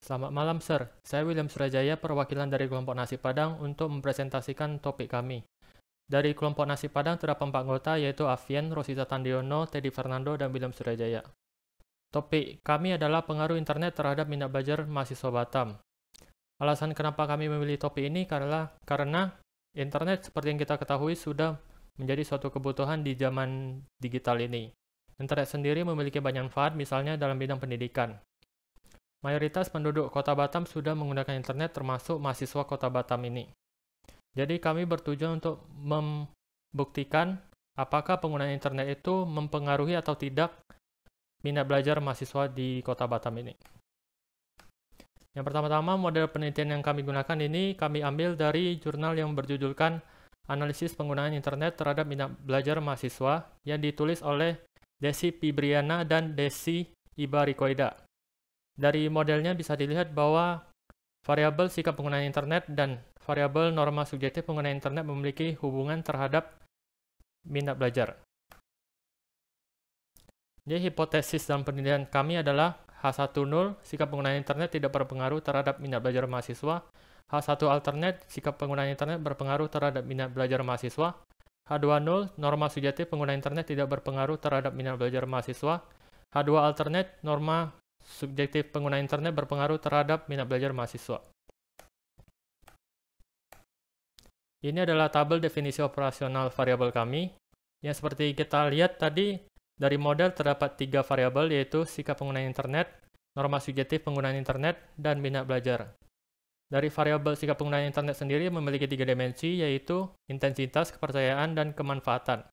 Selamat malam, Sir. Saya William Surajaya, perwakilan dari kelompok Nasi Padang untuk mempresentasikan topik kami. Dari kelompok Nasi Padang terdapat 4 anggota, yaitu Avian, Rosita Tandiono, Teddy Fernando, dan William Surajaya. Topik kami adalah pengaruh internet terhadap minat belajar mahasiswa Batam. Alasan kenapa kami memilih topik ini karena internet seperti yang kita ketahui sudah menjadi suatu kebutuhan di zaman digital ini. Internet sendiri memiliki banyak manfaat, misalnya dalam bidang pendidikan. Mayoritas penduduk Kota Batam sudah menggunakan internet, termasuk mahasiswa Kota Batam ini. Jadi kami bertujuan untuk membuktikan apakah penggunaan internet itu mempengaruhi atau tidak minat belajar mahasiswa di Kota Batam ini. Yang pertama-tama, model penelitian yang kami gunakan ini kami ambil dari jurnal yang berjudulkan Analisis Penggunaan Internet Terhadap Minat Belajar Mahasiswa yang ditulis oleh Desi Pibriana dan Desi Ibarikoida. Dari modelnya bisa dilihat bahwa variabel sikap penggunaan internet dan variabel norma subjektif penggunaan internet memiliki hubungan terhadap minat belajar. Jadi hipotesis dalam penelitian kami adalah H10, sikap penggunaan internet tidak berpengaruh terhadap minat belajar mahasiswa. H1 alternate, sikap penggunaan internet berpengaruh terhadap minat belajar mahasiswa. H20, norma subjektif penggunaan internet tidak berpengaruh terhadap minat belajar mahasiswa. H2 alternate, norma subjektif pengguna internet berpengaruh terhadap minat belajar mahasiswa. Ini adalah tabel definisi operasional variabel kami. Yang seperti kita lihat tadi, dari model terdapat 3 variabel, yaitu sikap penggunaan internet, norma subjektif penggunaan internet, dan minat belajar. Dari variabel sikap penggunaan internet sendiri memiliki 3 dimensi, yaitu intensitas, kepercayaan, dan kemanfaatan.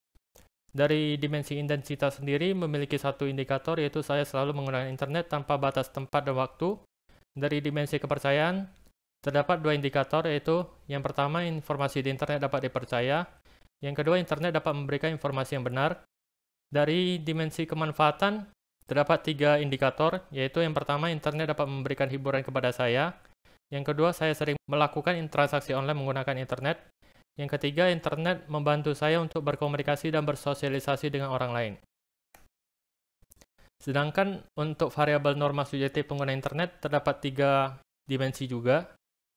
Dari dimensi intensitas sendiri memiliki satu indikator, yaitu saya selalu menggunakan internet tanpa batas tempat dan waktu. Dari dimensi kepercayaan terdapat 2 indikator, yaitu yang pertama, informasi di internet dapat dipercaya. Yang kedua, internet dapat memberikan informasi yang benar. Dari dimensi kemanfaatan terdapat 3 indikator, yaitu yang pertama, internet dapat memberikan hiburan kepada saya. Yang kedua, saya sering melakukan transaksi online menggunakan internet. Yang ketiga, internet membantu saya untuk berkomunikasi dan bersosialisasi dengan orang lain. Sedangkan untuk variabel norma subjektif pengguna internet terdapat 3 dimensi juga,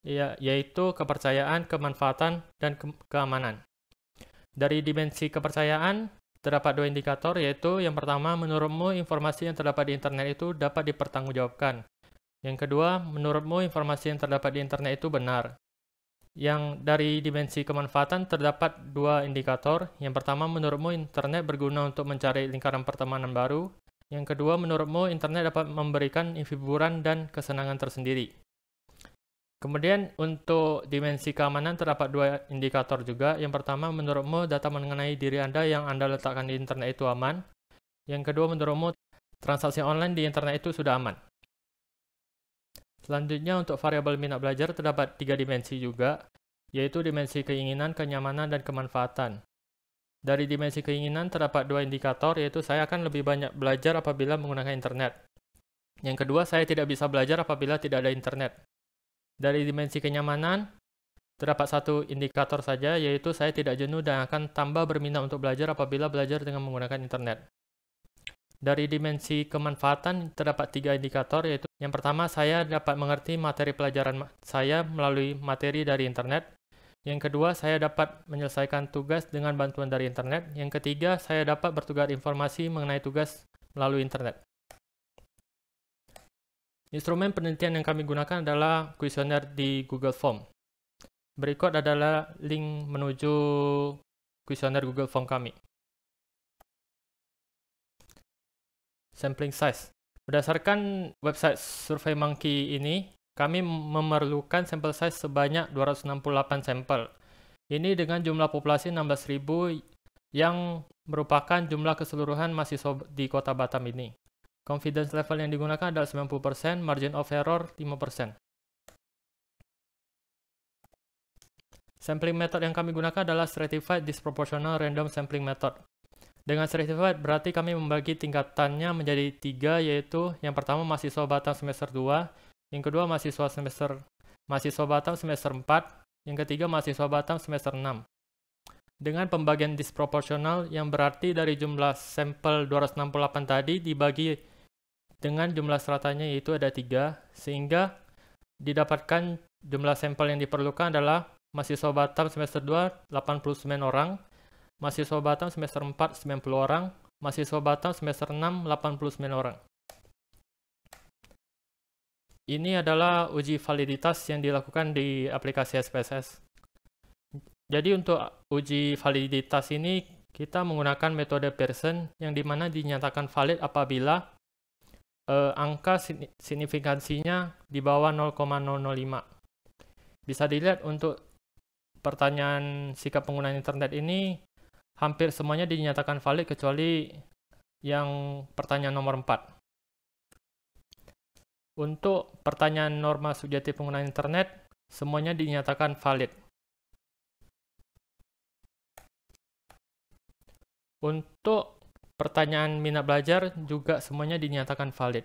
yaitu kepercayaan, kemanfaatan, dan keamanan. Dari dimensi kepercayaan terdapat 2 indikator, yaitu yang pertama, menurutmu informasi yang terdapat di internet itu dapat dipertanggungjawabkan. Yang kedua, menurutmu informasi yang terdapat di internet itu benar. Yang dari dimensi kemanfaatan terdapat 2 indikator. Yang pertama, menurutmu internet berguna untuk mencari lingkaran pertemanan baru. Yang kedua, menurutmu internet dapat memberikan hiburan dan kesenangan tersendiri. Kemudian untuk dimensi keamanan terdapat 2 indikator juga. Yang pertama, menurutmu data mengenai diri Anda yang Anda letakkan di internet itu aman. Yang kedua, menurutmu transaksi online di internet itu sudah aman. Selanjutnya, untuk variabel minat belajar terdapat 3 dimensi juga, yaitu dimensi keinginan, kenyamanan, dan kemanfaatan. Dari dimensi keinginan terdapat 2 indikator, yaitu saya akan lebih banyak belajar apabila menggunakan internet. Yang kedua, saya tidak bisa belajar apabila tidak ada internet. Dari dimensi kenyamanan terdapat 1 indikator saja, yaitu saya tidak jenuh dan akan tambah berminat untuk belajar apabila belajar dengan menggunakan internet. Dari dimensi kemanfaatan terdapat 3 indikator, yaitu yang pertama, saya dapat mengerti materi pelajaran saya melalui materi dari internet. Yang kedua, saya dapat menyelesaikan tugas dengan bantuan dari internet. Yang ketiga, saya dapat bertukar informasi mengenai tugas melalui internet. Instrumen penelitian yang kami gunakan adalah kuesioner di Google Form. Berikut adalah link menuju kuesioner Google Form kami. Sampling size. Berdasarkan website SurveyMonkey ini, kami memerlukan sampel size sebanyak 268 sampel. Ini dengan jumlah populasi 16.000 yang merupakan jumlah keseluruhan mahasiswa di Kota Batam ini. Confidence level yang digunakan adalah 90%, margin of error 5%. Sampling method yang kami gunakan adalah Stratified Disproportional Random Sampling Method. Dengan stratified berarti kami membagi tingkatannya menjadi 3, yaitu yang pertama mahasiswa Batam semester 2, yang kedua mahasiswa Batam semester 4, yang ketiga mahasiswa Batam semester 6. Dengan pembagian disproporsional yang berarti dari jumlah sampel 268 tadi dibagi dengan jumlah stratanya, yaitu ada 3, sehingga didapatkan jumlah sampel yang diperlukan adalah mahasiswa Batam semester 2 89 orang, mahasiswa Batam semester 4 90 orang, mahasiswa Batam semester 6 89 orang. Ini adalah uji validitas yang dilakukan di aplikasi SPSS. Jadi untuk uji validitas ini kita menggunakan metode Pearson yang dimana dinyatakan valid apabila angka signifikansinya di bawah 0,005. Bisa dilihat untuk pertanyaan sikap penggunaan internet ini hampir semuanya dinyatakan valid kecuali yang pertanyaan nomor 4. Untuk pertanyaan norma subjektif penggunaan internet semuanya dinyatakan valid. Untuk pertanyaan minat belajar juga semuanya dinyatakan valid.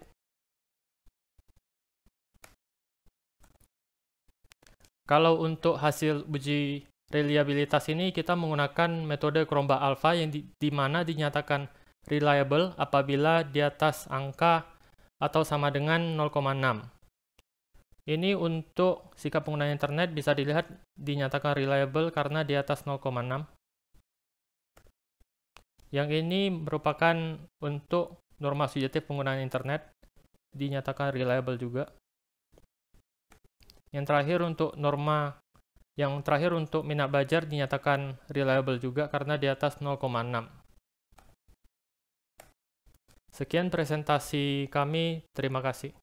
Kalau untuk hasil uji reliabilitas ini kita menggunakan metode Cronbach alpha yang di mana dinyatakan reliable apabila di atas angka atau sama dengan 0,6. Ini untuk sikap pengguna internet bisa dilihat dinyatakan reliable karena di atas 0,6. Yang ini merupakan untuk norma subjektif penggunaan internet, dinyatakan reliable juga. Yang terakhir untuk minat belajar dinyatakan reliable juga karena di atas 0,6. Sekian presentasi kami, terima kasih.